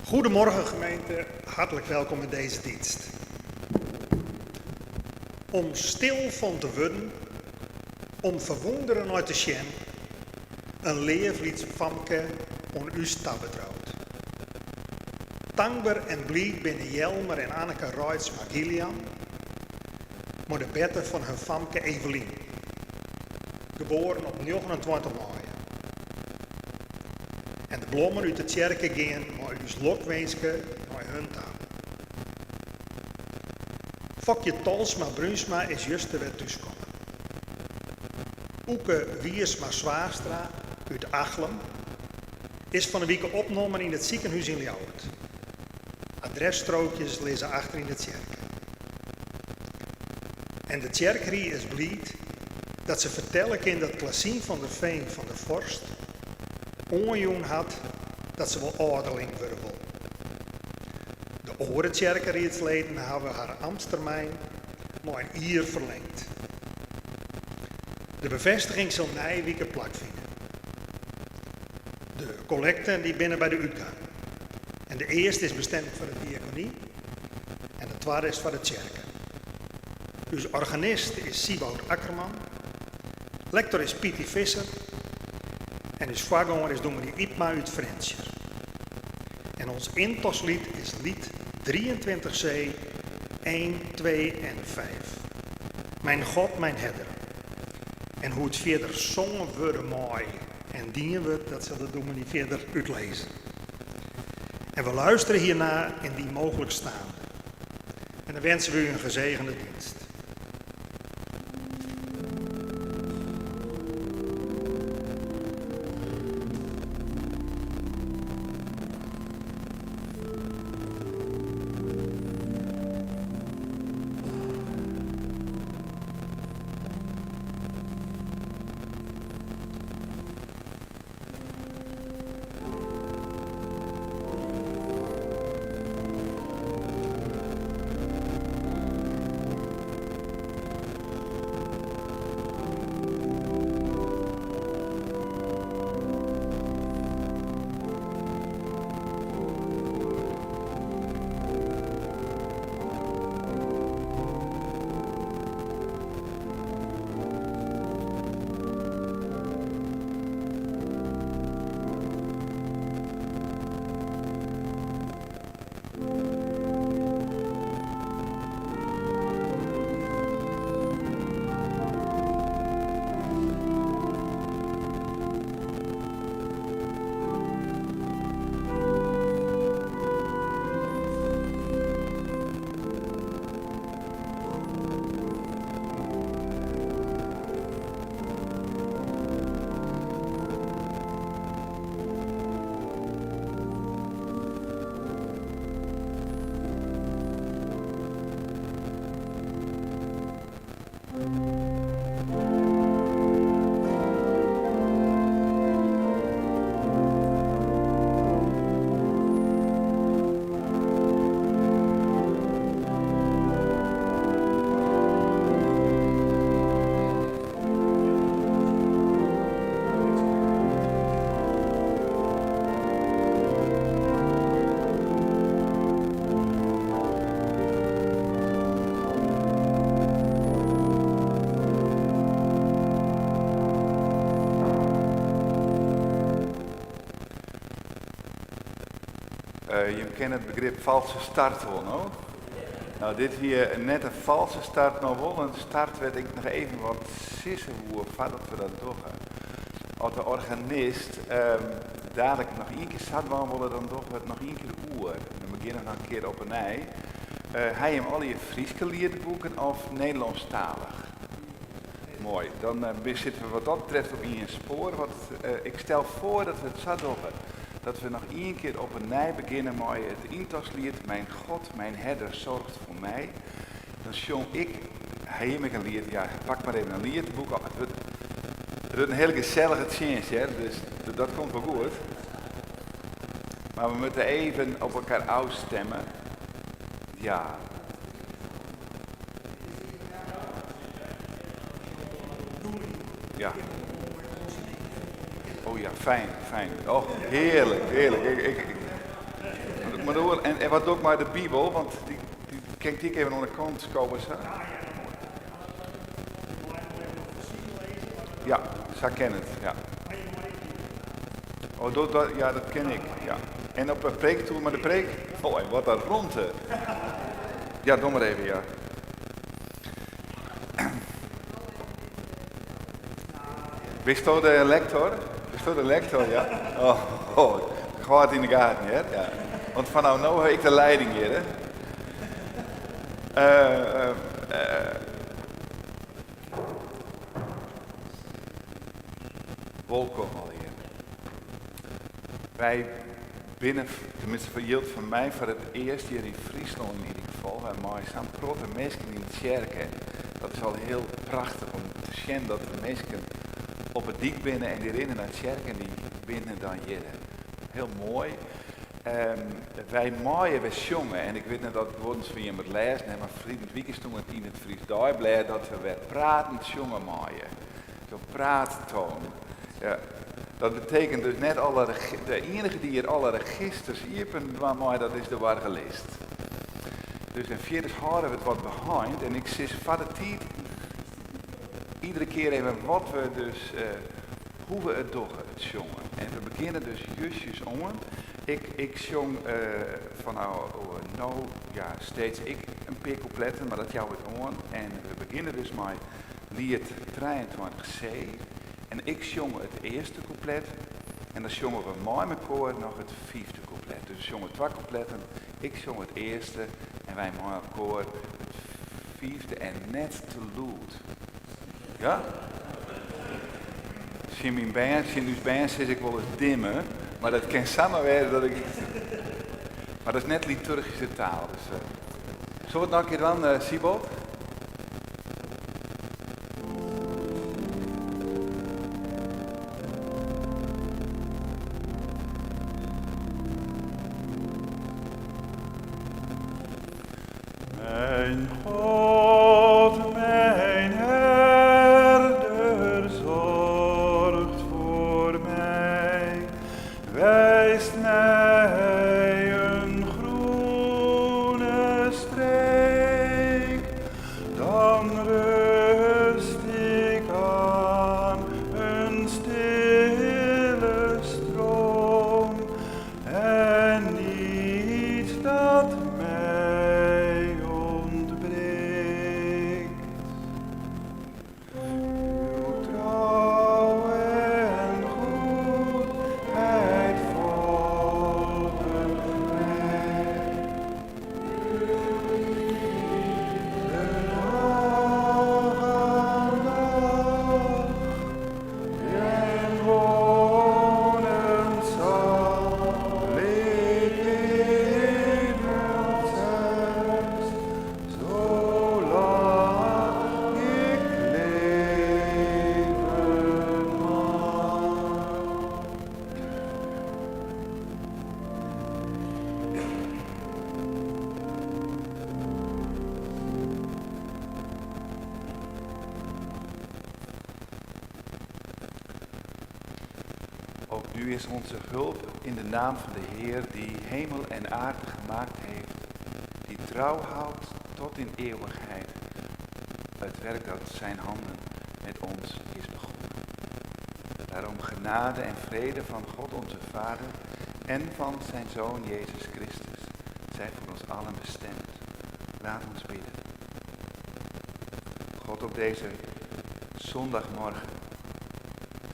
Goedemorgen gemeente, hartelijk welkom in deze dienst. Om stil van te worden, om verwonderen uit te zien, een leeflied Famke on u stabbetroud. Dankbaar en blij binnen Jelmer en Anneke Reitsma Gillian, maar de bette van hun Famke Evelien, geboren op 29 mei. En de bloemen uit de kerken gaan maar uw lokwenske naar hun taal. Fokje Talsma Brunsma is juist de wet thuiskomen. Oeke Wiersma Zwaarstra uit Achlem is van de week opgenomen in het ziekenhuis in Ljouwert. Adresstrookjes lezen achter in de kerk. En de kerkrie is blij dat ze vertellen kan dat Klaasien van der Veen van der Vorst onjoen had dat ze wel ouderling worden wil. De andere kerkenriedsleden hebben haar ambtstermijn maar een jaar verlengd. De bevestiging zal Nijweken plaatsvinden. De collecten die binnen bij de uitgang. En de eerste is bestemd voor de diaconie en de tweede is voor de kerken. Dus organist is Sieboud Akkerman, lector is Pietie Visser en dus voorganger is dominee Ipma uit Frenscher. En ons intoslied is lied 23c, 1, 2 en 5. Mijn God, mijn herder. En hoe het verder zongen worden mooi. En dienen we, dat zal de dominee verder uitlezen. En we luisteren hierna in die mogelijk staande. En dan wensen we u een gezegende dienst. Je kent het begrip valse start wel, no? Nou, dit hier net een valse start, nou wel een start werd ik nog even wat sissen hoe voordat we dat doen. Als de organist dadelijk nog één keer zat, willen dan toch wat nog één keer oer. Dan beginnen we nog een keer op een ei. Hij hem al je Fries geleerd boeken of Nederlandstalig? Mooi, dan zitten we wat dat betreft op in spoor. Want ik stel voor dat we het zo doen. Dat we nog één keer op een nij beginnen met het intoslied. Mijn God, mijn herder zorgt voor mij. Dan zong ik, hij me een lied, ja, pak maar even een liedboek. Het wordt een heel gezellige chance, hè? Dus dat komt wel goed. Maar we moeten even op elkaar afstemmen. Ja. Ja. Oh ja, fijn, fijn. Oh, heerlijk, heerlijk. Maar hoor, en wat ook maar de Bijbel, want die kijk ik even aan de kant komen. Zo. Ja, zo ken het, ja. Oh, ja, dat ken ik, ja. En op een preek toe, maar de preek, oh, wat een ronde. Ja, doe maar even, ja. Wist je de lector? Wist je de lector, ja? Oh, gaat in de gaten, hè? Ja. Want vanaf nu heb ik de leiding hier, hè? Welkom al hier. Wij binnen, tenminste verhield van mij, voor het eerst hier in Friesland in ieder geval, wij mooi staan protte mensen in de kerken. Dat is al heel prachtig om te zien dat de mensen op het dik binnen en die rennen naar de kerk en die binnen dan hier. Heel mooi. Wij maaien, wij zongen en ik weet niet dat het woorden van je moet lezen, nee, maar vriend weekend stond het in het Fries Dagblad dat we weer pratend zongen maaien. Zo praattoon. Ja. Dat betekent dus net de enige die hier alle registers iepen, dat is de wargelist. Dus in vierde houden we het wat behind en ik zit van de tijd iedere keer even wat we dus, hoe we het doen, het zongen. En we beginnen dus justjes om. Ik zong van nou, ja, steeds ik een paar coupletten, maar dat jou het on. En we beginnen dus met lied 23C. En ik zong het eerste couplet. En dan zongen we mooi met koor nog het vijfde couplet. Dus we zongen 2 coupletten. Ik zong het eerste en wij mooi op koor het vijfde en net te lood. Ja? Zie mijn band, zit ik wel eens dimmen. Maar dat kan samen werden dat ik... Maar dat is net liturgische taal. Dus, zullen we het nog een keer dan, Siebold? Mijn God, mijn herder, zorgt voor mij, wijst mij een groene streek, dan rust ik aan een stille stroom en niets dat mij ontbreekt. Uw trouw en goedheid volgen mij. De dag aan dag en wonen zal ik in het huis, zolang ik leven mag. Ook nu is onze hulp in de naam van de Heer die hemel en aarde gemaakt heeft, die trouw houdt tot in eeuwigheid. Het werk dat zijn handen met ons is begonnen. Daarom genade en vrede van God onze Vader en van zijn Zoon Jezus Christus zijn voor ons allen bestemd. Laat ons bidden. God, op deze zondagmorgen,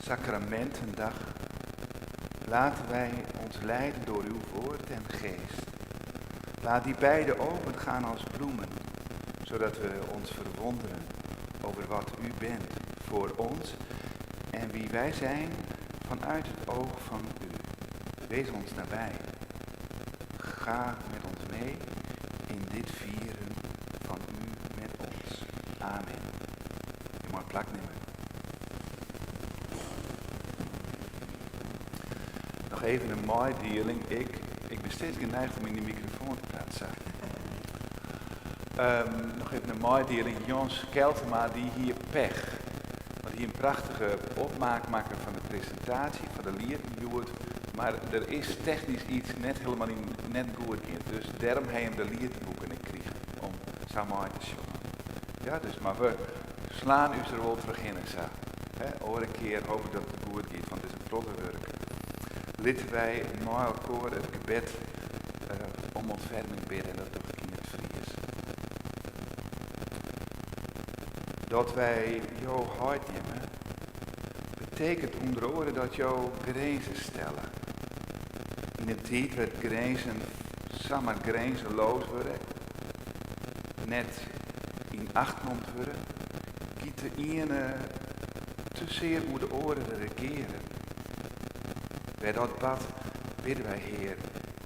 sacramentendag, laten wij ons leiden door uw woord en geest. Laat die beide open gaan als bloemen, zodat we ons verwonderen over wat u bent voor ons en wie wij zijn vanuit het oog van u. Wees ons nabij. Ga met ons mee in dit vieren van u met ons. Amen. Je mag plak nemen. Nog even een mooi dealing. Ik ben steeds geneigd om in die microfoon te praten. Nog even een mooi dealing. Jons Keltema die hier pech. Want hier een prachtige opmaak maken van de presentatie van de lied. Maar er is technisch iets net helemaal niet net goed in. Dus daarom heb je de liedboeken gekregen om samen te zongen. Ja, dus maar we slaan u er wel terug in en zo. Een keer hoop ik dat het goed gaat, want het is een vlotte werk. Laten wij na elkaar het gebed om ontferming bidden en dat doe ik in het Fries. Dat wij jou hart nemen, betekent onder andere dat jou grenzen stellen. In een tijd werd grenzen samen grenzenloos worden, net in acht genomen worden, giet de ene te zeer hoe de oren regeren. Bij dat bad bidden wij, Heer,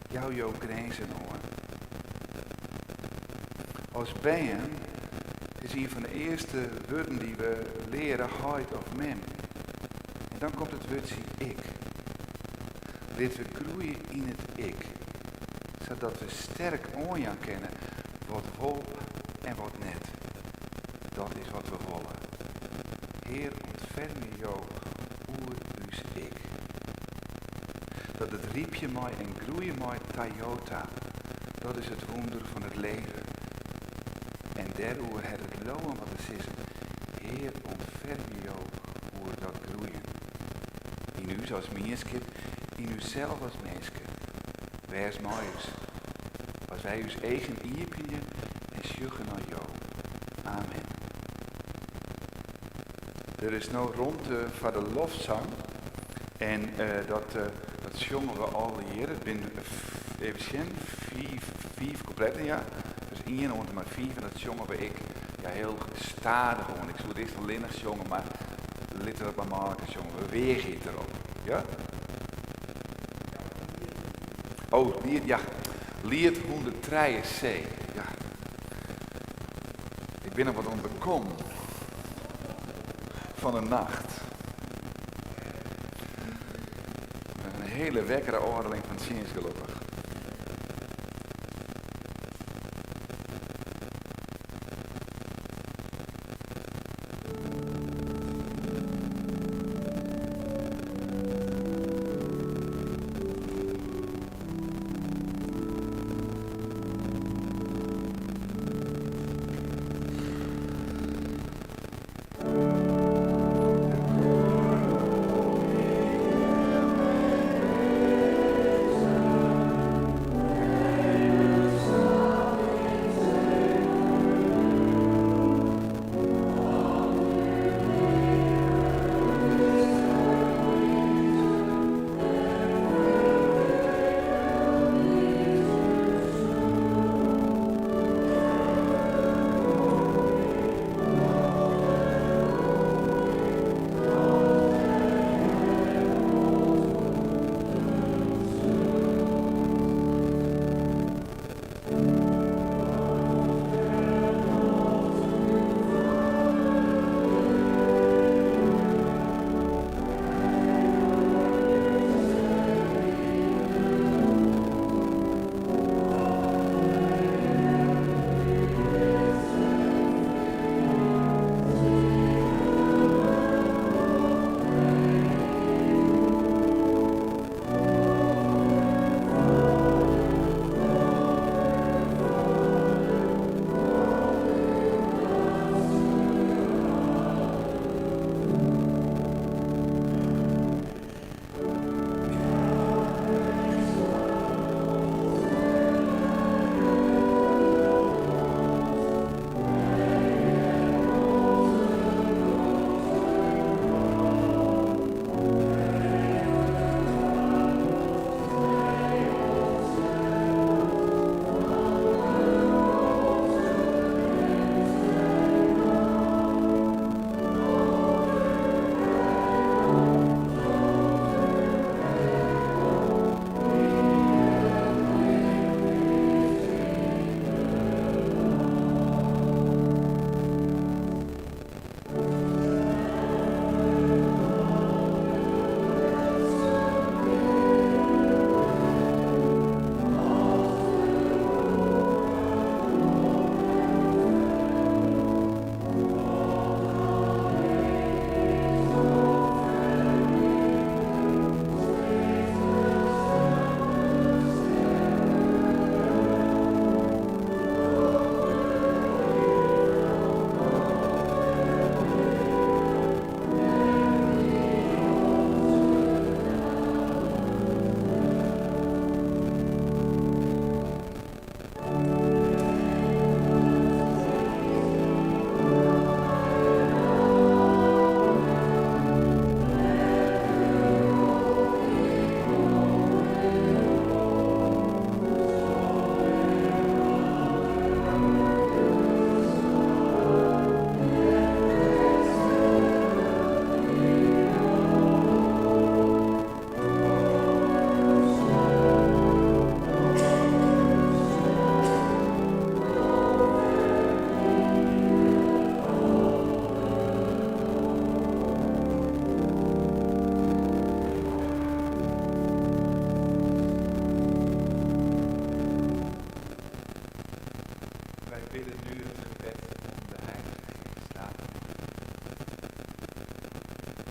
jouw grenzen hoor. Als bijen is een van de eerste woorden die we leren, heid of men. En dan komt het woordje ik. Dit we groeien in het ik. Zodat we sterk aan kennen wat wil en wat net. Dat is wat we willen. Heer, ontferm jou oer us ik. Dat het riepje mij en groeien mij Toyota. Dat is het wonder van het leven. En daarover het loon wat het is. Heer, ontferm jou oer dat groeien. In u als mensje, in uzelf als mensje. Wees mij us. Als wij ons eigen iepinnen en sjuchen naar jou. Amen. Er is nou rond voor de lofzang. En dat zongen we al hier. Het zijn even zien, vijf coupletten, ja. Dus 1 onder maar 5 en dat zongen we ja, heel stadig gewoon. Ik zou het eerst alleen nog zongen, maar laten we dat maar maken zongen. We wegen het erop. Ja? Oh, lied, ja. Lied 103 C. Ja. Ik ben er wat onbekom van de nacht. Een hele wekkere ordeling van ziens gelukkig.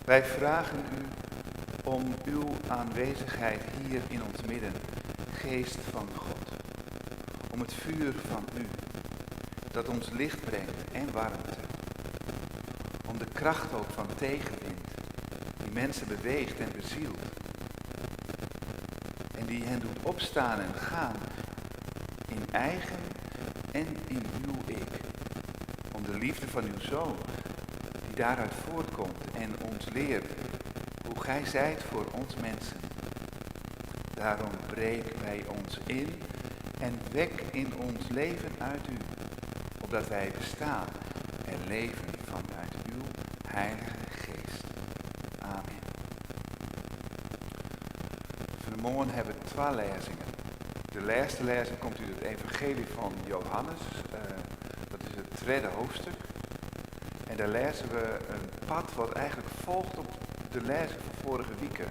Wij vragen u om uw aanwezigheid hier in ons midden, geest van God. Om het vuur van u, dat ons licht brengt en warmte. Om de kracht ook van tegenwind, die mensen beweegt en bezielt. En die hen doet opstaan en gaan in eigen en in uw ik. Om de liefde van uw Zoon, die daaruit voortkomt en ons leert hoe gij zijt voor ons mensen. Daarom breek bij ons in en wek in ons leven uit u, opdat wij bestaan en leven vanuit uw Heilige Geest. Amen. Vanmorgen hebben we 2 lezingen. De eerste lezing komt uit het Evangelie van Johannes. Dat is het 2e hoofdstuk. En daar lezen we een pad wat eigenlijk volgt op de lezing van vorige weken.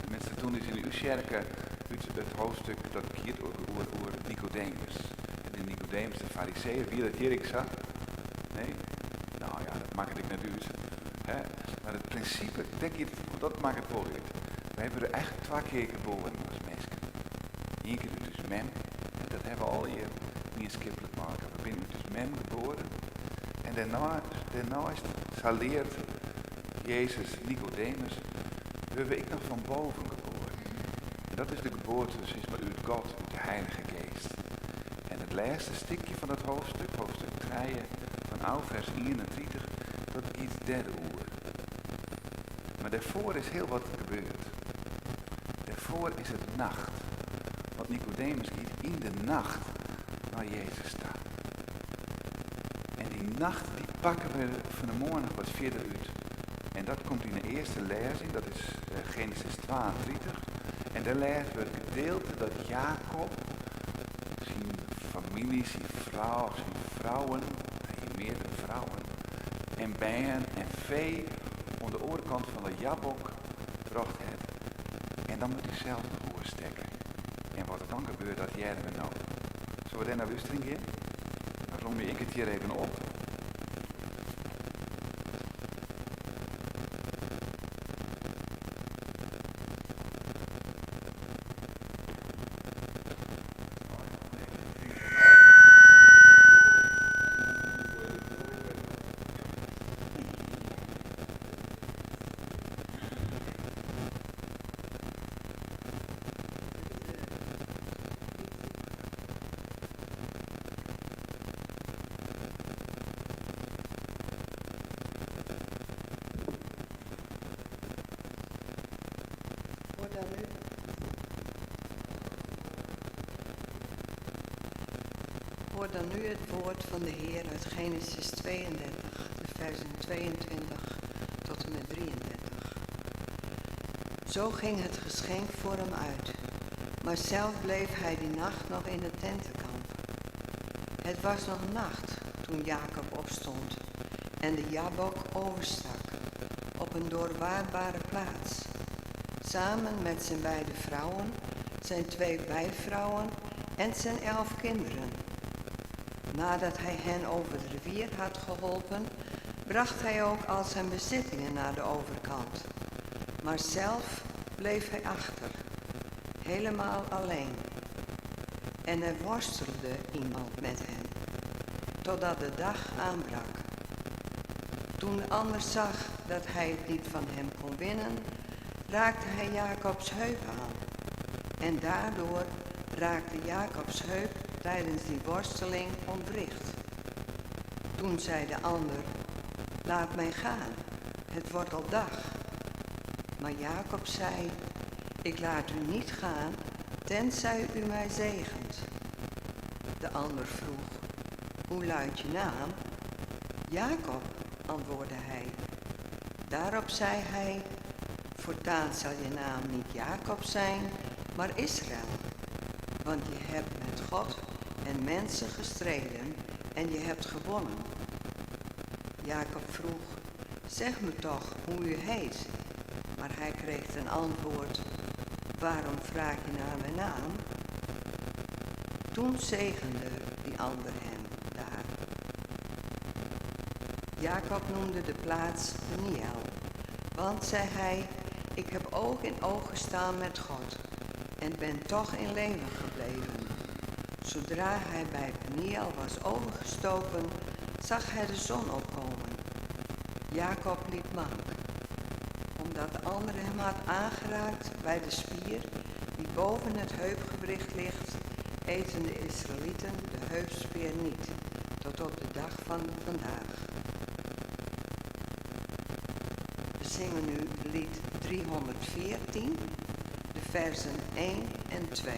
Tenminste, toen is in uw kerken uit het hoofdstuk dat gaat over Nicodemus. En de Nicodemus, de fariseeën, wie dat hier ik zag? Nee? Nou ja, dat maakt ik net uit. Hè? Maar het principe, denk ik, dat maakt het wel uit. We hebben er eigenlijk 2 keer geboren als mensen. Eén keer dus mem, en dat hebben we al hier niet skippelijk maken. We zijn dus mem geboren. En daarna is het leert Jezus Nicodemus, hebben ik nog van boven geboren. En dat is de geboorte, dus is maar uit God, uit de Heilige Geest. En het laatste stukje van het hoofdstuk, hoofdstuk 3, van vers 31, tot iets 3 uur. Maar daarvoor is heel wat gebeurd. Daarvoor is het nacht. Want Nicodemus gaat in de nacht naar Jezus staan. En die nacht, die pakken we vanmorgen nog wat verder uit. En dat komt in de eerste lezing, dat is Genesis 32. En daar lezen we het gedeelte dat Jacob, zijn familie, zijn vrouw, zijn vrouwen, meerdere vrouwen, en bijen en vee aan de overkant van de Jabok bracht het. En dan moet hij zelf de roer stekken. En wat er dan gebeurt, dat jaren we nou. Zullen we daar naar luisteren gaan? Dan rom ik het hier even op. Hoor dan nu het woord van de Heer uit Genesis 32, de versen 22 tot en met 33. Zo ging het geschenk voor hem uit, maar zelf bleef hij die nacht nog in de tentenkamp. Het was nog nacht toen Jacob opstond en de Jabok overstak op een doorwaadbare plaats, samen met zijn beide vrouwen, zijn 2 bijvrouwen en zijn 11 kinderen. Nadat hij hen over de rivier had geholpen, bracht hij ook al zijn bezittingen naar de overkant. Maar zelf bleef hij achter, helemaal alleen. En er worstelde iemand met hen, totdat de dag aanbrak. Toen de ander zag dat hij het niet van hem kon winnen, raakte hij Jacobs heup aan. En daardoor raakte Jacobs heup tijdens die worsteling ontwricht. Toen zei de ander, laat mij gaan, het wordt al dag. Maar Jacob zei, ik laat u niet gaan, tenzij u mij zegent. De ander vroeg, hoe luidt je naam? Jacob, antwoordde hij. Daarop zei hij, voortaan zal je naam niet Jacob zijn, maar Israël. Want je hebt met God en mensen gestreden en je hebt gewonnen. Jacob vroeg, zeg me toch hoe u heet. Maar hij kreeg ten antwoord, waarom vraag je naar mijn naam? Toen zegende die ander hem daar. Jacob noemde de plaats Peniel, Want, zei hij, ik heb oog in oog gestaan met God en ben toch in leven gebleven. Zodra hij bij Peniel was overgestoken, zag hij de zon opkomen. Jacob liep mank, omdat de ander hem had aangeraakt bij de spier die boven het heupgewricht ligt, eten de Israëlieten de heupspeer niet, tot op de dag van vandaag. We zingen nu lied 314, de versen 1 en 2.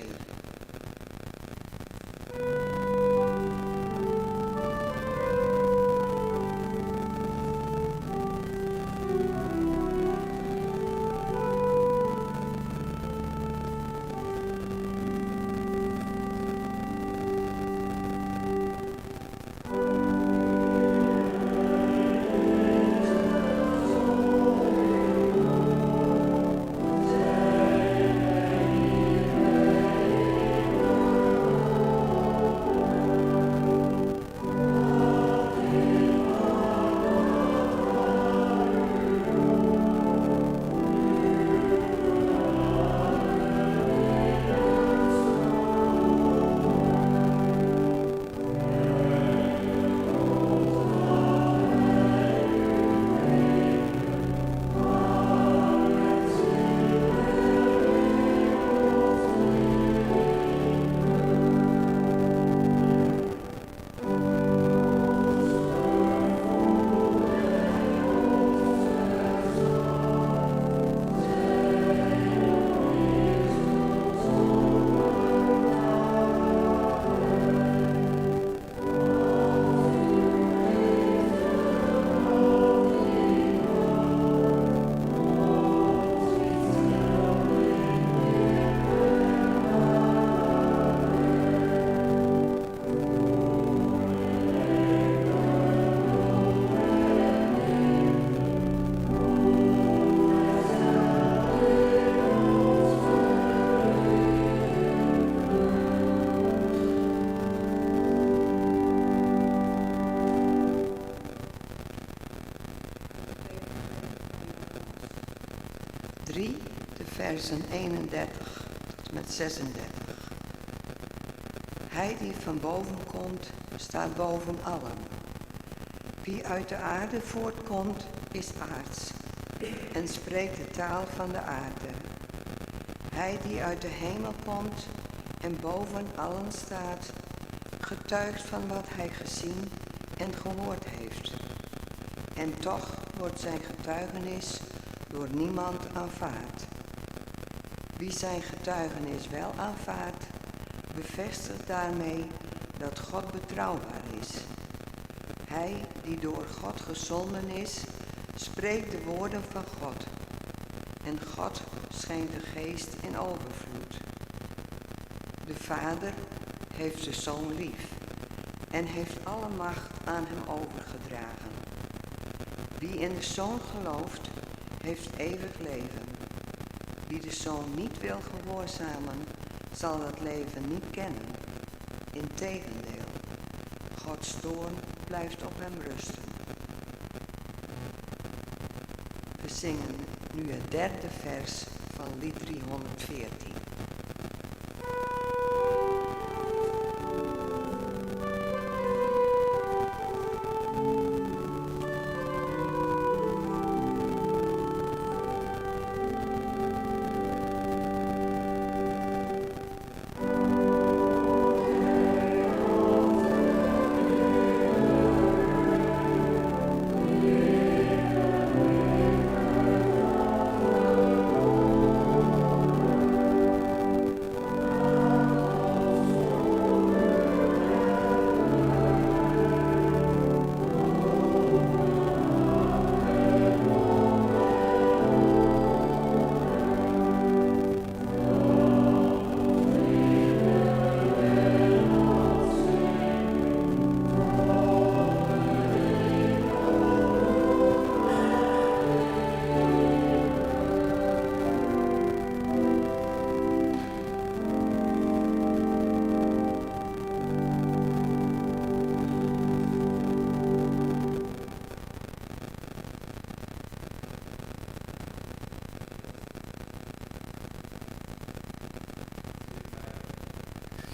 De versen 31 tot met 36. Hij die van boven komt, staat boven allen. Wie uit de aarde voortkomt, is aards en spreekt de taal van de aarde. Hij die uit de hemel komt en boven allen staat, getuigt van wat hij gezien en gehoord heeft. En toch wordt zijn getuigenis door niemand aanvaard. Wie zijn getuigenis wel aanvaardt, bevestigt daarmee dat God betrouwbaar is. Hij die door God gezonden is, spreekt de woorden van God. En God schenkt de geest in overvloed. De Vader heeft de Zoon lief en heeft alle macht aan hem overgedragen. Wie in de Zoon gelooft, heeft eeuwig leven. Wie de Zoon niet wil gehoorzamen, zal dat leven niet kennen. Integendeel, Gods toorn blijft op hem rusten. We zingen nu het derde vers van lied 314.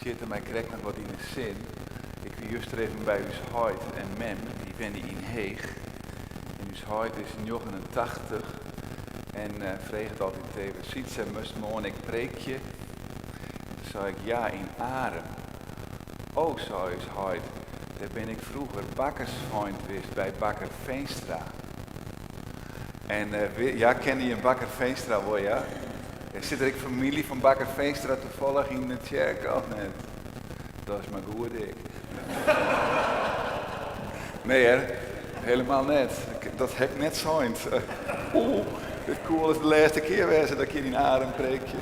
zitten, maar ik krijg nog wat in de zin. Ik wil juist er even bij uw huid en mem, die ben in Heeg. En uw huid is 89 en vreeg het altijd even, ziet ze, moest morgen ik preekje? En toen zei ik, ja, in Arem. Oh, zei uw huid, daar ben ik vroeger bakkersvriend geweest bij Bakker Veenstra. En ja, ken je een Bakker Veenstra wel, ja? Er zit er familie van Bakker Veenstra toevallig in de kerk of net? Dat is maar goed, ik. Nee, hè? Helemaal net. Dat heb ik net zoiets. Dit cool is de laatste keer wezen dat ik hier in Arem preekje.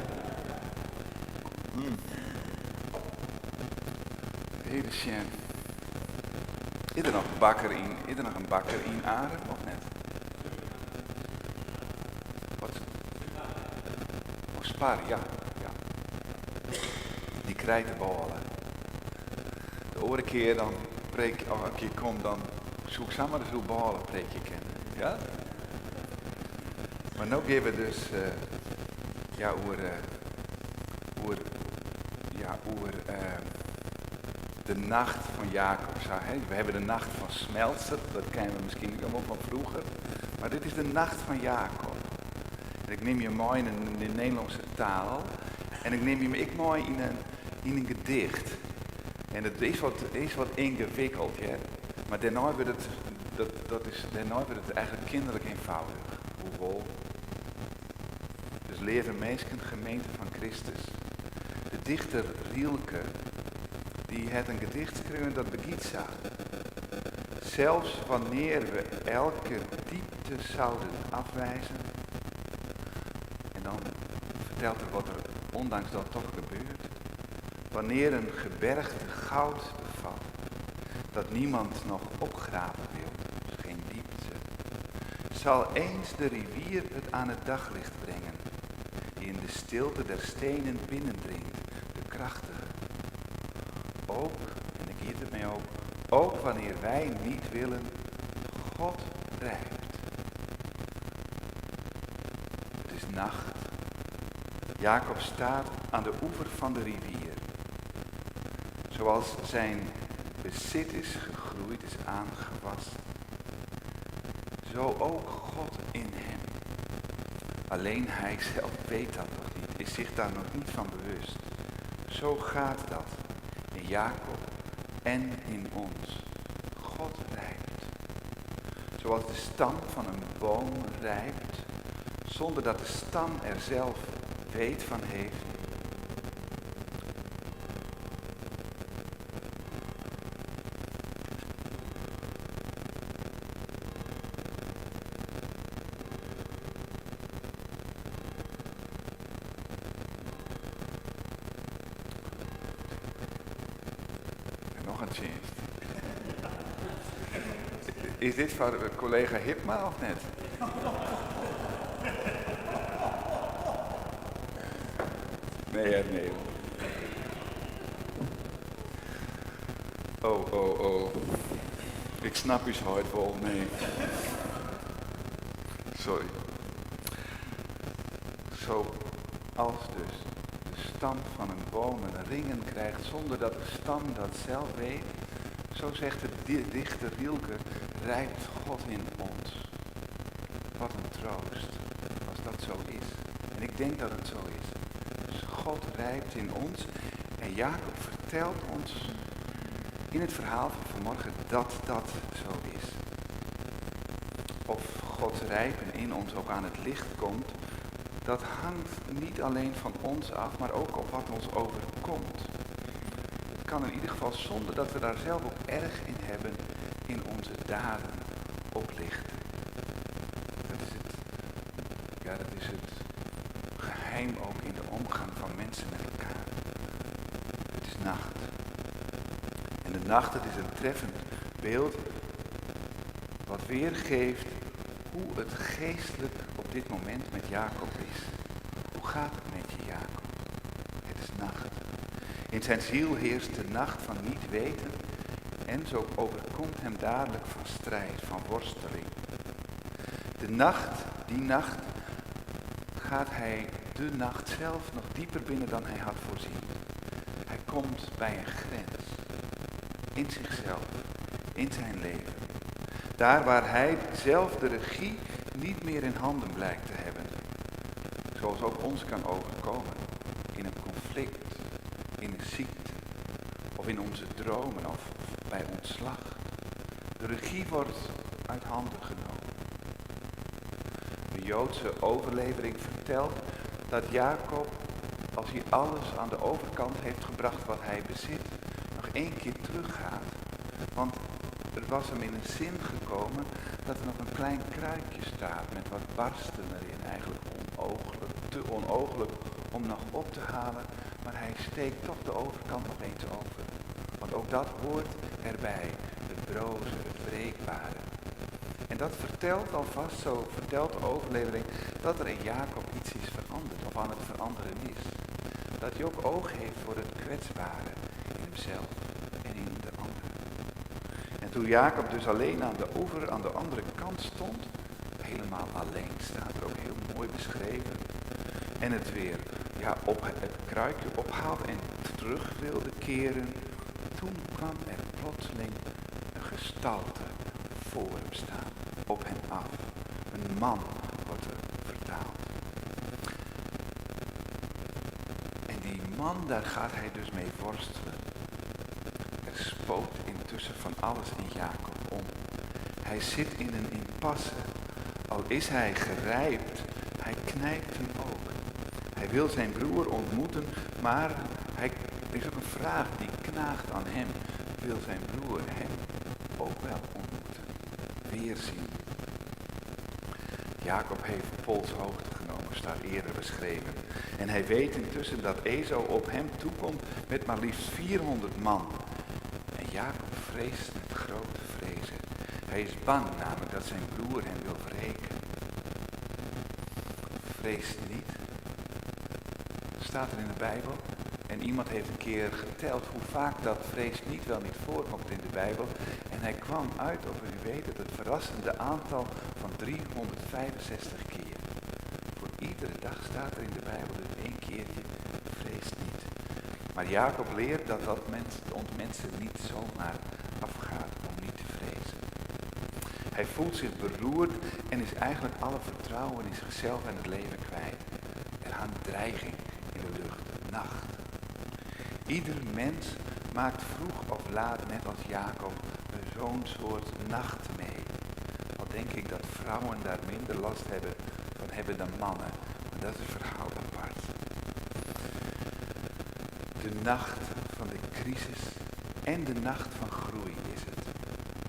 Hele schijn. Is er nog een bakker in Arem of net? Wat? Oh, Spar, ja. Die krijtenballen. De andere keer dan preek, als ik hier kom, dan zoek samen de zo'n ballen preek je kennen. Ja? Maar nu geven we dus de nacht van Jacob. We hebben de nacht van Smeltzer, dat kennen we misschien allemaal van vroeger. Maar dit is de nacht van Jacob. En ik neem je mooi in de Nederlandse taal. En ik neem je mooi in een gedicht. En het is wat ingewikkeld, ja. Maar daarna wordt het eigenlijk kinderlijk eenvoudig. Hoewel. Dus leven mensen, gemeente van Christus. De dichter Rielke, die had een gedicht geschreven dat begiet zo. Zelfs wanneer we elke diepte zouden afwijzen. En dan vertelt er wat er ondanks dat toch gebeurt. Wanneer een gebergte goud bevat, dat niemand nog opgraven wil, dus geen diepte, zal eens de rivier het aan het daglicht brengen, die in de stilte der stenen binnendringt, de krachtige. Ook, en ik hier het mee ook wanneer wij niet willen, God rijpt. Het is nacht. Jacob staat aan de oever van de rivier. Zoals zijn bezit is gegroeid, is aangewast. Zo ook God in hem. Alleen hij zelf weet dat nog niet, is zich daar nog niet van bewust. Zo gaat dat in Jacob en in ons. God rijpt. Zoals de stam van een boom rijpt, zonder dat de stam er zelf weet van heeft. Nog een chance. Is dit van collega Hipma of net? Nee. Oh. Ik snap uw hart wel, nee. Sorry. Zo als dus de stam van een boom een ringen krijgt zonder dat de stam dat zelf weet, zo zegt de dichter Rielke, rijpt God in ons. Wat een troost, als dat zo is. En ik denk dat het zo is. Dus God rijpt in ons en Jacob vertelt ons in het verhaal van vanmorgen dat dat zo is. Of Gods rijpen in ons ook aan het licht komt, dat hangt niet alleen van ons af, maar ook op wat ons overkomt. Het kan in ieder geval zonder dat we daar zelf ook erg in hebben, in onze daden oplichten. Dat is het geheim ook in de omgang van mensen met elkaar. Het is nacht. En de nacht, het is een treffend beeld wat weergeeft hoe het geestelijk op dit moment met Jacob is. Hoe gaat het met je, Jacob? Het is nacht. In zijn ziel heerst de nacht van niet weten en zo overkomt hem dadelijk van strijd, van worsteling. Die nacht gaat hij de nacht zelf nog dieper binnen dan hij had voorzien. Hij komt bij een grens. In zichzelf, in zijn leven. Daar waar hij zelf de regie niet meer in handen blijkt te hebben. Zoals ook ons kan overkomen. In een conflict, in een ziekte, of in onze dromen, of bij ontslag. De regie wordt uit handen genomen. De Joodse overlevering vertelt dat Jacob, als hij alles aan de overkant heeft gebracht wat hij bezit, nog 1 keer teruggaat. Want er was hem in een zin gekomen dat er nog een klein kruikje staat met wat barsten erin. Eigenlijk te onogelijk om nog op te halen, maar hij steekt toch de overkant nog eens over. Want ook dat hoort erbij, het broze, het breekbare. En dat vertelt alvast, zo vertelt de overlevering, dat er in Jacob iets is veranderd of aan het veranderen is. Dat hij ook oog heeft voor het kwetsbare in hemzelf en in de ander. En toen Jacob dus alleen aan de oever, aan de andere kant stond, helemaal alleen, staat er ook heel mooi beschreven. En het weer op het kruikje ophaalt en terug wilde keren. Toen kwam er plotseling een gestalte voor hem staan, op hem af. Een man wordt er vertaald. En die man, daar gaat hij dus mee worstelen. Er spookt intussen van alles in Jacob om. Hij zit in een impasse. Al is hij gerijpt, hij knijpt hem ook. Hij wil zijn broer ontmoeten, maar er is ook een vraag die knaagt aan hem. Wil zijn broer hem ook wel ontmoeten? Weerzien. Jacob heeft polshoogte genomen, staat eerder beschreven. En hij weet intussen dat Esau op hem toekomt met maar liefst 400 man. En Jacob vreest met grote vrezen. Hij is bang namelijk dat zijn broer hem wil wreken. Vrees niet. Staat er in de Bijbel. En iemand heeft een keer geteld hoe vaak dat vrees niet wel niet voorkomt in de Bijbel. En hij kwam uit, of u weet het verrassende aantal van 365 keer. Voor iedere dag staat er in de Bijbel dus 1 keertje, vrees niet. Maar Jacob leert dat mensen niet zomaar afgaat om niet te vrezen. Hij voelt zich beroerd en is eigenlijk alle vertrouwen in zichzelf en het leven kwijt. Er hangt dreiging in de lucht, nacht. Ieder mens maakt vroeg of laat, net als Jacob, zo'n soort nacht mee. Al denk ik dat vrouwen daar minder last van hebben dan mannen. Maar dat is een verhaal apart. De nacht van de crisis en de nacht van groei is het.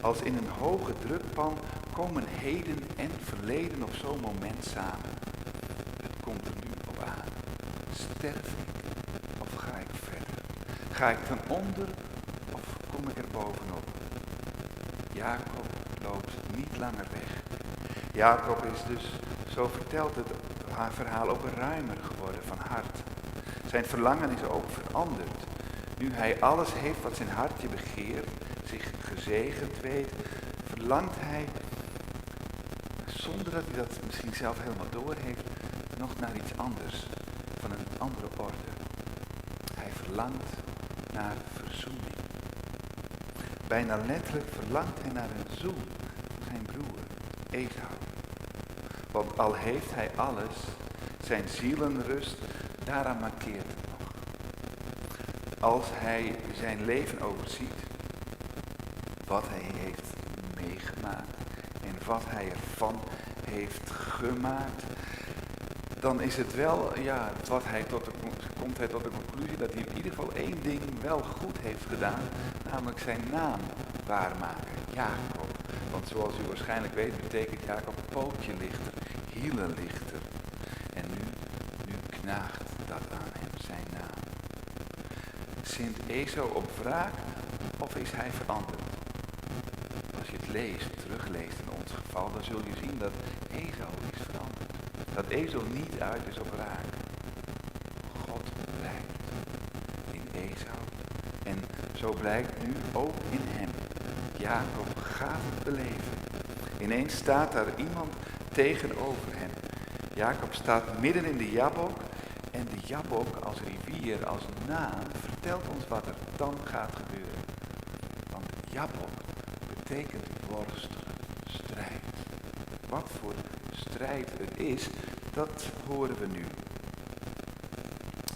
Als in een hoge drukpan komen heden en verleden op zo'n moment samen. Het komt er nu op aan. Sterf ik of ga ik verder? Ga ik ten onder of kom ik er bovenop? Jacob loopt niet langer weg. Jacob is dus, zo vertelt het haar verhaal, ook ruimer geworden van hart. Zijn verlangen is ook veranderd. Nu hij alles heeft wat zijn hartje begeert, zich gezegend weet, verlangt hij, zonder dat hij dat misschien zelf helemaal doorheeft, nog naar iets anders, van een andere orde. Hij verlangt naar verzoening. Bijna letterlijk verlangt hij naar een zoen van zijn broer, Esau. Want al heeft hij alles, zijn zielenrust, daaraan markeert het nog. Als hij zijn leven overziet, wat hij heeft meegemaakt en wat hij ervan heeft gemaakt, dan is het wel, komt hij tot de conclusie dat hij in ieder geval 1 ding wel goed heeft gedaan, namelijk zijn naam waarmaken, Jacob. Want zoals u waarschijnlijk weet betekent Jacob pootje lichter, hielen lichter. En nu knaagt dat aan hem, zijn naam. Zint Esau op wraak of is hij veranderd? Als je het terugleest in ons geval, dan zul je zien dat Esau is veranderd. Dat Esau niet uit is op wraak. God blijkt in Esau. En zo blijkt nu ook in hem. Jacob gaat het beleven. Ineens staat daar iemand tegenover hem. Jacob staat midden in de Jabok En de Jabbok als rivier, als naam, vertelt ons wat er dan gaat gebeuren. Want Jabbok betekent worstelen, strijd. Wat voor strijd het is, dat horen we nu.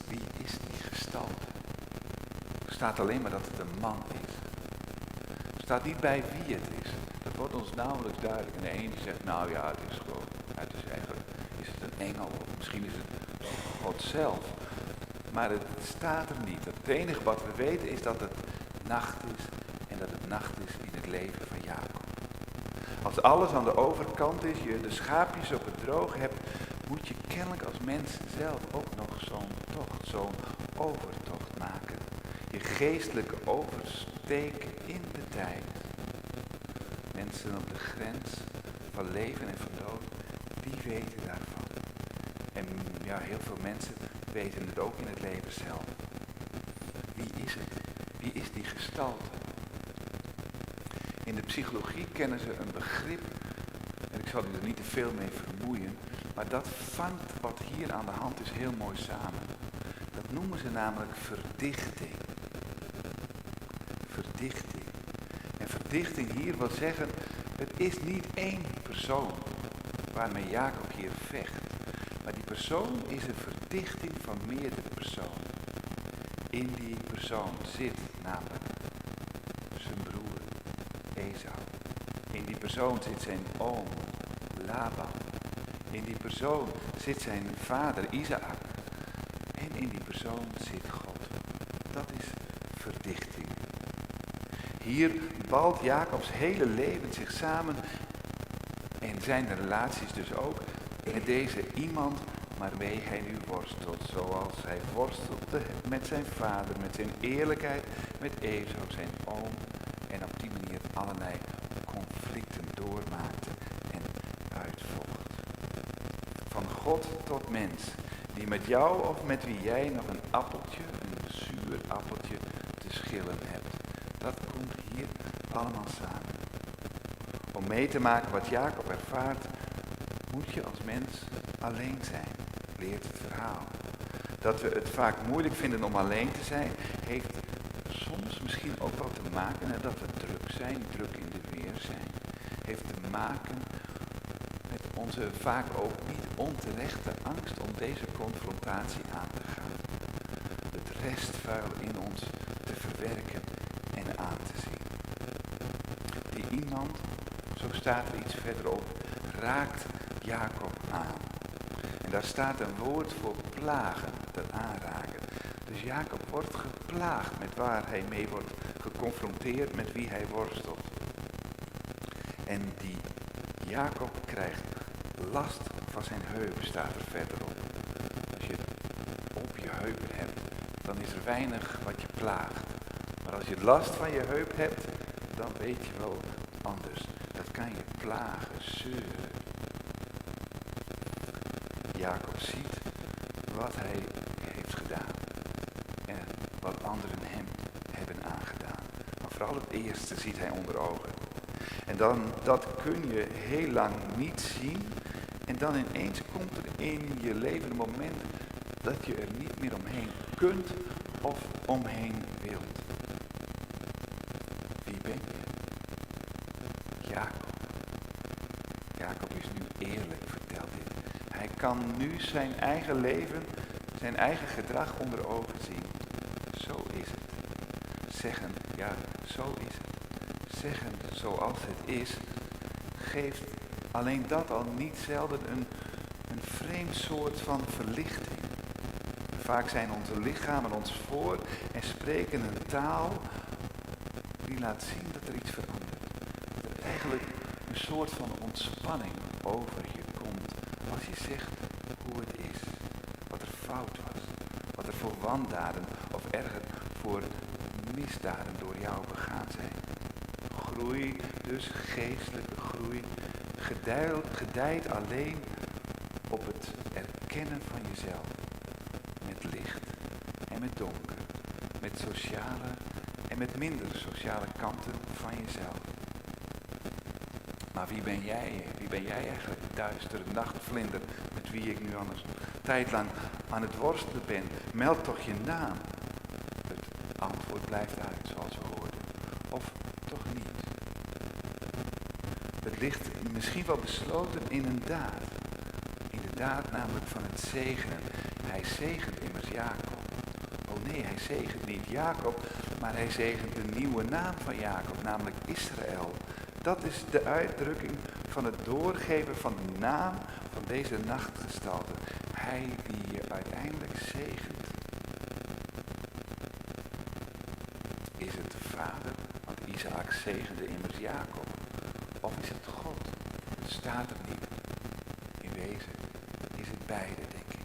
Wie is die gestalte? Er staat alleen maar dat het een man is. Er staat niet bij wie het is. Dat wordt ons nauwelijks duidelijk. En de ene zegt, nou ja, het is gewoon, het is eigenlijk, is het een engel of misschien is het God zelf. Maar het staat er niet. Het enige wat we weten is dat het nacht is en dat het nacht is in het leven van Jacob. Als alles aan de overkant is, je de schaapjes op het droog hebt, moet je kennelijk als mens zelf ook nog zo'n tocht, zo'n overtocht maken. Je geestelijke oversteken in de tijd. Mensen op de grens van leven en van dood, die weten daarvan. En ja, heel veel mensen weten het ook in het leven zelf. Wie is het? Wie is die gestalte? In de psychologie kennen ze een begrip, en ik zal u er niet te veel mee vermoeien, maar dat vangt wat hier aan de hand is heel mooi samen. Dat noemen ze namelijk verdichting. Verdichting. En verdichting hier wil zeggen, het is niet één persoon waarmee Jacob hier vecht. Maar die persoon is een verdichting van meerdere personen. In die persoon zit namelijk zijn broer Esau. In die persoon zit zijn oom Laban. In die persoon zit zijn vader Isaac. En in die persoon zit God. Dat is verdichting. Hier balt Jacobs hele leven zich samen en zijn relaties dus ook met deze iemand waarmee hij nu worstelt. Zoals hij worstelde met zijn vader, met zijn eerlijkheid, met Esau, zijn oom. En op die manier allerlei conflicten doormaakte en uitvocht. Van God tot mens, die met jou of met wie jij nog een appeltje, een zuur appeltje te schillen hebt. Dat komt hier allemaal samen. Om mee te maken wat Jacob ervaart, moet je als mens alleen zijn, leert het verhaal. Dat we het vaak moeilijk vinden om alleen te zijn, heeft soms misschien ook wel te maken met dat we druk zijn, druk in de weer zijn. Heeft te maken met onze vaak ook niet onterechte angst om deze confrontatie aan te gaan. Het restvuil in ons te verwerken en aan te zien. Die iemand, zo staat er iets verderop, raakt Jacob aan. En daar staat een woord voor plagen, dat aanraken. Dus Jacob wordt geplaagd met waar hij mee wordt geconfronteerd, met wie hij worstelt. En die Jacob krijgt last van zijn heupen, staat er verderop. Als je op je heupen hebt, dan is er weinig wat je plaagt. Maar als je last van je heup hebt, dan weet je wel anders. Dat kan je plagen, zeuren. Jacob ziet wat hij heeft gedaan. En wat anderen hem hebben aangedaan. Maar vooral het eerste ziet hij onder ogen. En dan, dat kun je heel lang niet zien. En dan ineens komt er in je leven een moment dat je er niet meer omheen kunt of omheen wilt. Wie ben je? Jacob. Jacob is nu eerlijk, vertelt dit. Hij kan nu zijn eigen leven, zijn eigen gedrag onder ogen zien. Zo is het. Zeggen, ja, zo is het. Zeggen zoals het is, geeft alleen dat al niet zelden een vreemd soort van verlichting. Vaak zijn onze lichamen ons voor en spreken een taal die laat zien dat er iets verandert. Dat er eigenlijk een soort van ontspanning over je komt als je zegt hoe het is. Wat er fout was. Wat er voor wandaden of erger voor misdaden door jou begaan zijn. Groei, dus geestelijke groei, gedijt alleen op het erkennen van jezelf. Met licht en met donker. Met sociale en met minder sociale kanten van jezelf. Maar wie ben jij? Wie ben jij eigenlijk? Duistere nachtvlinder met wie ik nu al een tijd lang aan het worstelen ben. Meld toch je naam. Het antwoord blijft uit, zoals we hoorden. Of toch niet. Het ligt misschien wel besloten in een daad. In de daad namelijk van het zegenen. Hij zegent immers Jacob. Oh nee, hij zegent niet Jacob, maar hij zegent de nieuwe naam van Jacob, namelijk Israël. Dat is de uitdrukking van het doorgeven van de naam van deze nachtgestalte. Hij die je uiteindelijk zegent. Is het de vader, want Isaac zegende immers Jacob. Of is het God? Het staat er niet. In wezen is het beide, denk ik.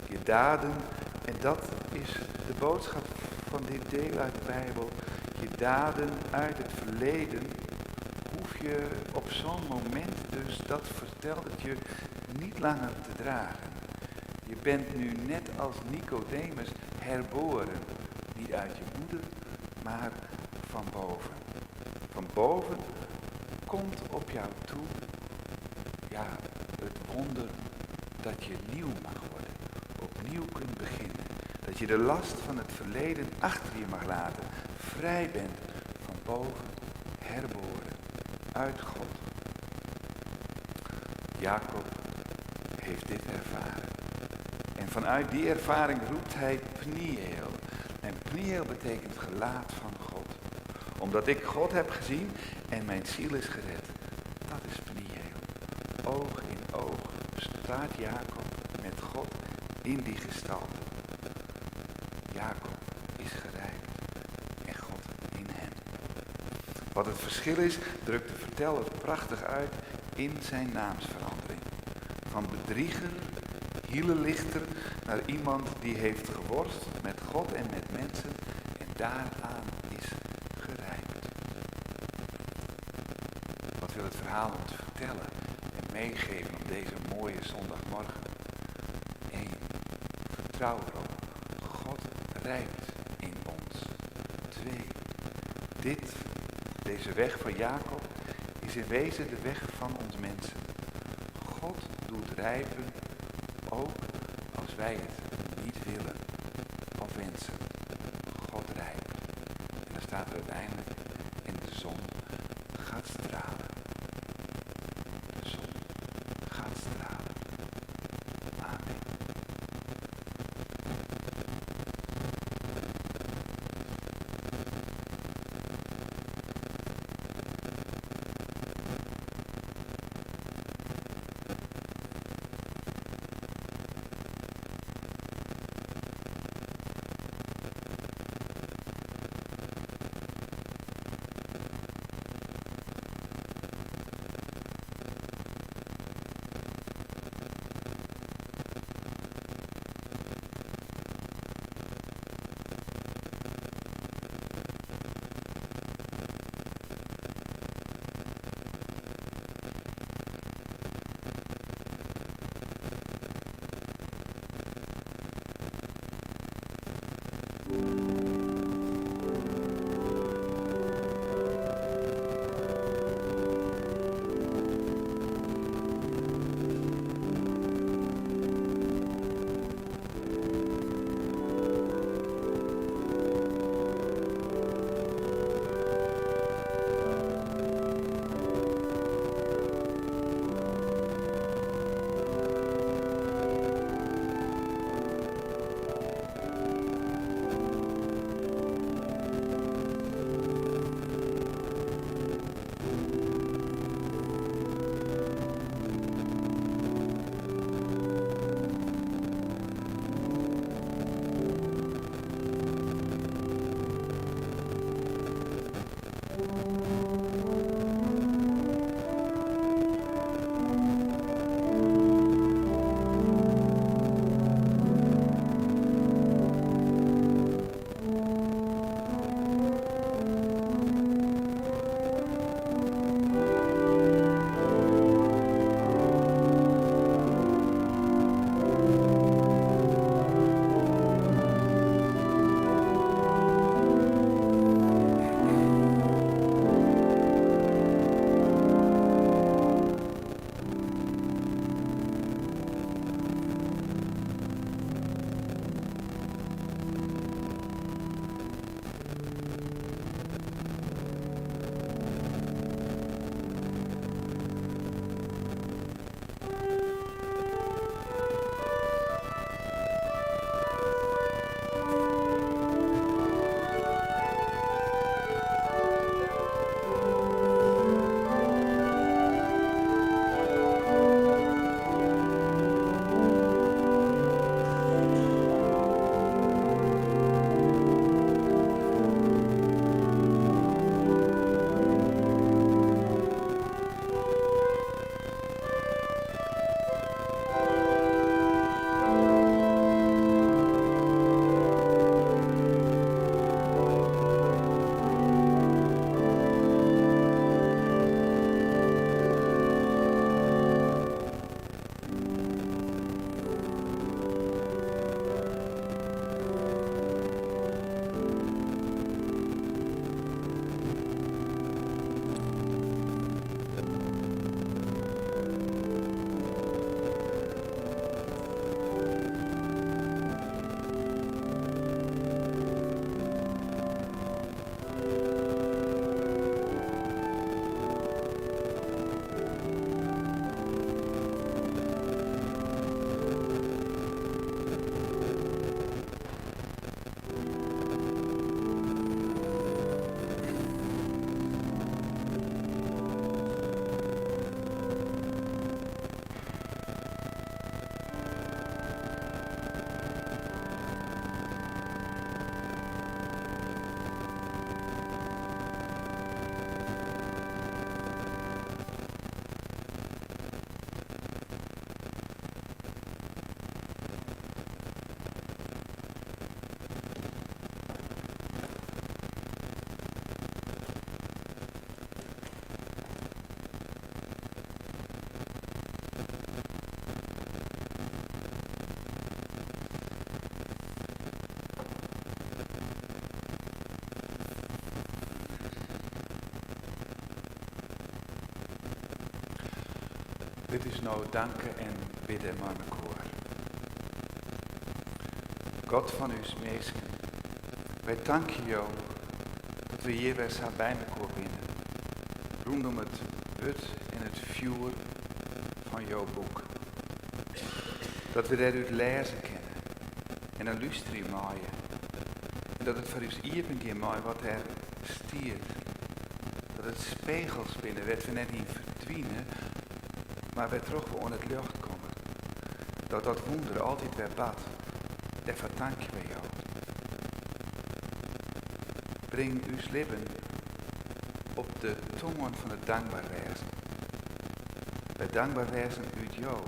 Je daden, en dat is de boodschap van dit deel uit de Bijbel. Je daden uit het verleden hoef je op zo'n moment dus dat verteldertje niet langer te dragen. Je bent nu net als Nicodemus herboren. Niet uit je moeder, maar van boven. Van boven komt op jou toe, ja, het wonder dat je nieuw mag worden. Opnieuw kunt beginnen. Dat je de last van het verleden achter je mag laten. Vrij bent van boven, herboren, uit God. Jacob heeft dit ervaren. En vanuit die ervaring roept hij Pniel. En Pniel betekent gelaat van God. Omdat ik God heb gezien en mijn ziel is gered. Dat is Pniel. Oog in oog staat Jacob met God in die gestalte. Jacob is gerijpt en God in hem. Wat het verschil is, drukt de verteller prachtig uit in zijn naamsverandering. Van bedrieger, hielenlichter, naar iemand die heeft geworsteld met God en met mensen en daaraan is gerijpt. Wat wil het verhaal ons vertellen en meegeven op deze mooie zondagmorgen? 1. Vertrouw erop. God rijpt in ons. 2. Deze weg van Jacob is in wezen de weg van ons mensen. God doet rijpen, ook als wij het niet willen of wensen. God rijpt. En dan staat er uiteindelijk, en de zon gaat stralen. De zon gaat stralen. Amen. Dit is nou danken en bidden maar mijn koor. God van uw meesken, wij danken jou dat we hier bij zijn bij elkaar binnen. Rondom het ut en het vuur van jouw boek. Dat we daaruit lezen kennen en dan luisteren maaien. En dat het voor ons even geen mooi wat er stiert. Dat het spiegels binnen werd we net niet verdwijnen, maar we terug weer aan het licht komen. Dat dat wonder altijd weer bad. Daarvoor dank je bij jou. Breng uw lippen op de tongen van het dankbaar wezen. Het dankbaar wezen uit jou.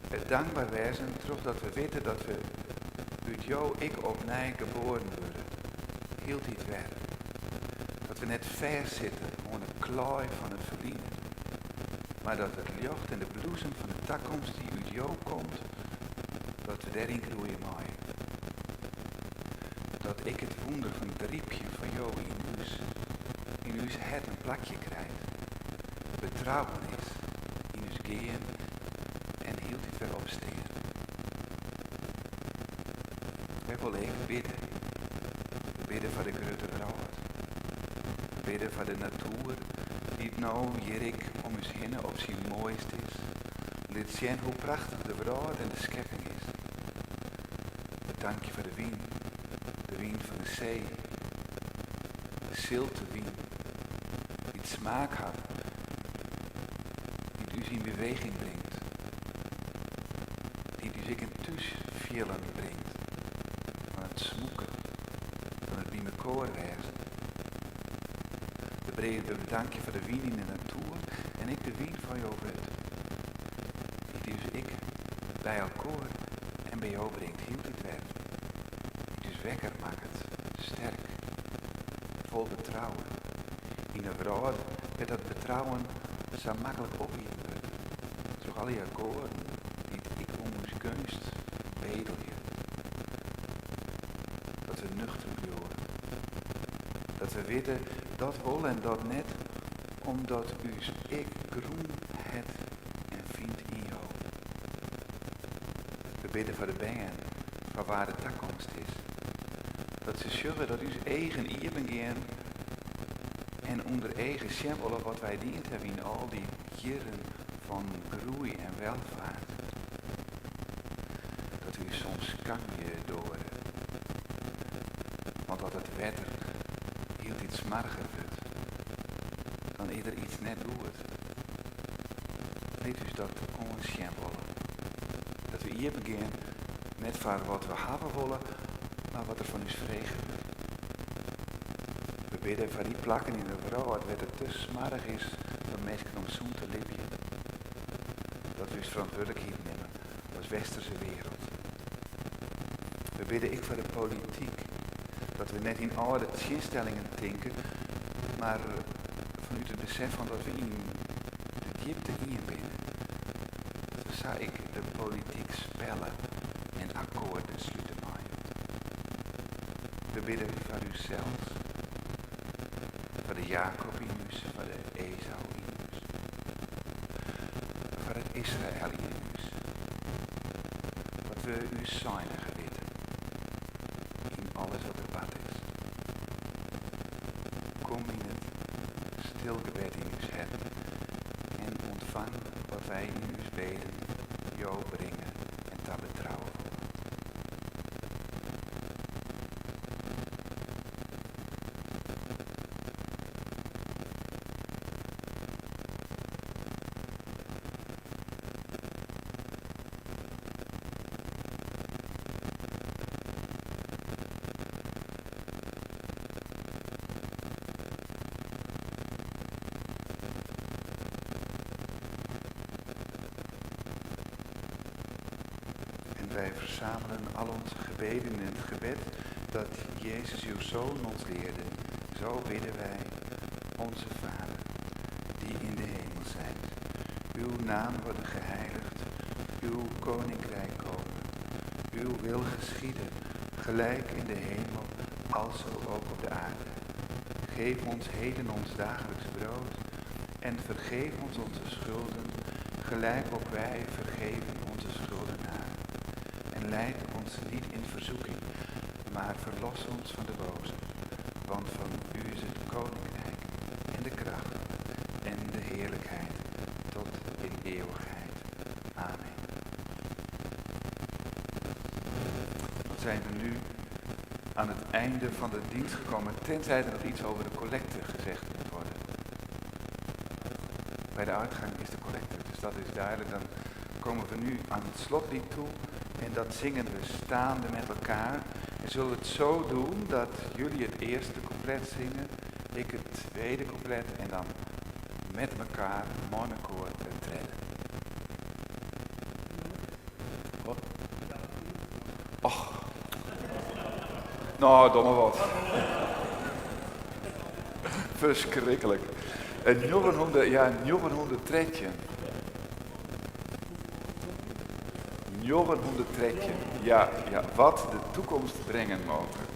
Het dankbaar wezen terug dat we weten dat we uit jou ik opnieuw geboren worden. Hield dit werk. Dat we net ver zitten aan de klooi van het verliezen. Maar dat het licht en de bloesem van de toekomst die uit jou komt, dat we daarin groeien mooi. Dat ik het wonder van het riepje van jou in uw het een plakje krijg. Betrouwen is in uw geen en hield het weer opsteen. Wij willen even bidden. We bidden voor de grote wereld. We bidden voor de natuur die het nou hier om ons heen op zijn mooist is. Dit zien hoe prachtig de wereld en de schepping is. We danken je voor de wien van de zee, de zilte wien, die het smaak had, die het u in beweging brengt, die het u zich in thuisvielen brengt, van het smoeken, van het bij mekaar wezen. We bedanken je voor de wien in de natuur en ik de wien van jouw wet. Die dus ik bij elkaar en bij jou brengt, hield het werk. Dus wekker maakt het, sterk, vol betrouwen. In een wereld werd dat betrouwen zo makkelijk ophielden. Zo al die akkoorden die ik om ons gunst bedel je. Dat we nuchter worden. Dat we weten dat wel en dat net, omdat us ik groen het en vindt in jou. We bidden voor de bengen, van waar de toekomst is. Dat ze zullen dat uw eigen even gaan en onder eigen symbolen wat wij dient hebben in al die jaren van groei en welvaart. Dat u soms kan je door. Want dat het wetter hield iets marger wordt, dan ieder iets net doet. Weet dus dat ons symbolen. Dat we hier beginnen net voor wat we hebben willen, maar wat er van ons vregen wordt. We bidden voor die plakken in de wereld, waar het te smarig is voor mensen om zoen te leven. Dat we ons verantwoordelijkheid nemen als westerse wereld. We bidden ik voor de politiek. Dat we net in oude zinstellingen denken, maar vanuit het besef van dat we in de diepte in binnen. Dat zou ik de politiek spellen en akkoorden sluiten maaien. We bidden voor uzelf, voor de Jacob in us, voor de Esau in us, voor het Israël in us. Dat we u zijn geweten in alles wat er pad is. Kom in het stilgebed in uw hart en ontvang wat wij in uw beden jou brengen en dat betrouwen. Wij verzamelen al onze gebeden in het gebed dat Jezus uw Zoon ons leerde. Zo bidden wij, onze Vader, die in de hemel zijt. Uw naam worden geheiligd, uw koninkrijk komen. Uw wil geschieden, gelijk in de hemel, alzo ook op de aarde. Geef ons heden ons dagelijks brood En vergeef ons onze schulden, gelijk ook wij vergeven onze schuldenaren. En leid ons niet in verzoeking, maar verlos ons van de boze. Want van u is het koninkrijk en de kracht en de heerlijkheid tot in eeuwigheid. Amen. Dan zijn we nu aan het einde van de dienst gekomen, tenzij er nog iets over de collecte gezegd moet worden. Bij de uitgang is de collecte, dus dat is duidelijk. Dan komen we nu aan het slotlied toe en dat zingen we staande met elkaar. En zullen het zo doen dat jullie het eerste couplet zingen, ik het tweede couplet en dan met elkaar monnikenkoor trillen. Och. Nou, domme wat. Verschrikkelijk. Een 900 tredje. 900 tredje. Ja, wat de toekomst brengen mogen.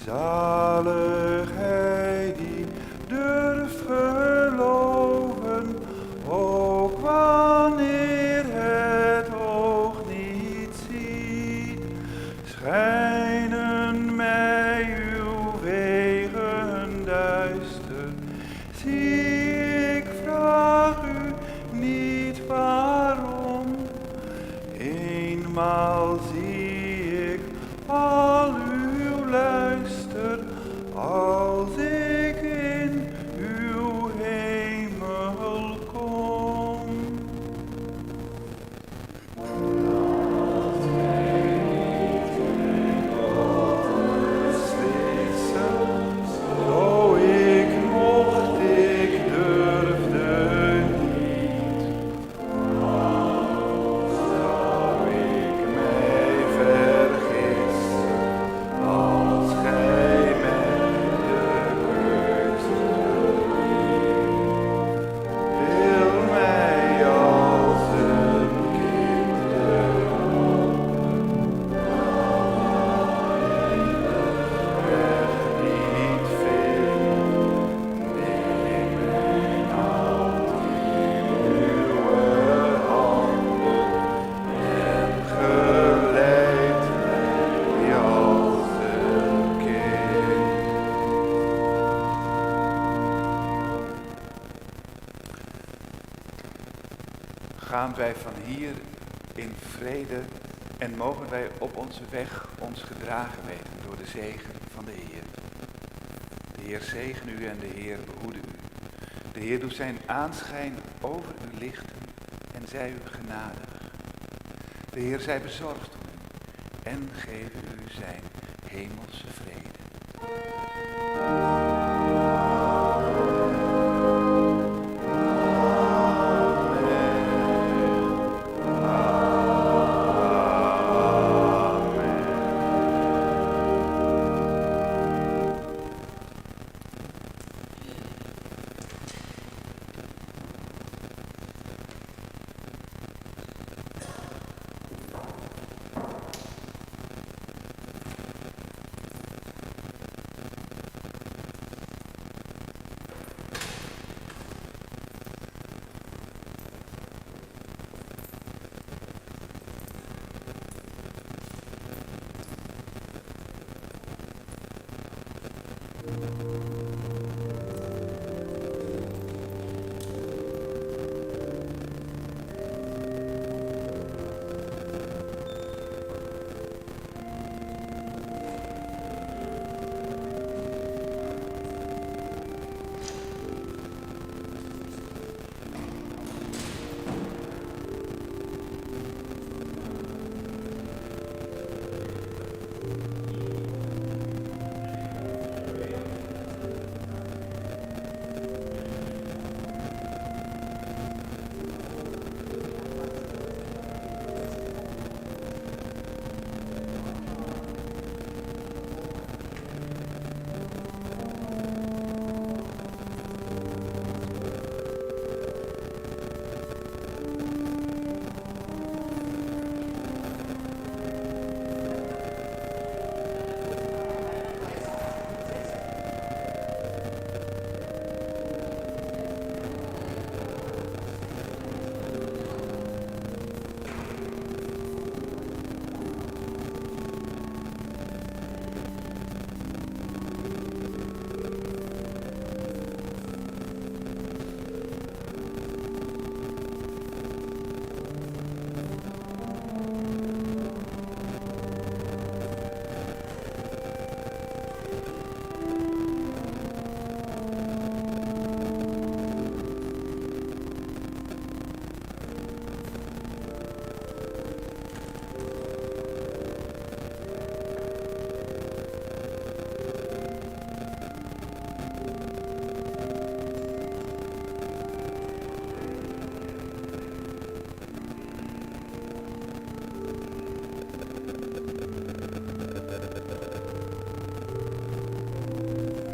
Zalig hij die durft geloven, ook wanneer het oog niet ziet. Schijnen mij uw wegen duister, zie ik, vraag u niet waarom. Eenmaal zie ik al uw luister, als ik in uw hemel kom. Laat mij niet in God beslissen, zo ik mocht, ik durfde niet. Zou ik mij vergissen, als gij mij de keuze wil mij als een kind weg niet vind. Neem mijn hand in uw handen en geleid mij als een kind. Gaan wij van hier in vrede en mogen wij op onze weg ons gedragen weten door de zegen van de Heer. De Heer zegen u en de Heer behoede u. De Heer doet zijn aanschijn over u lichten en zij u genadig. De Heer zij bezorgd om u en geven u zijn hemelse vrede.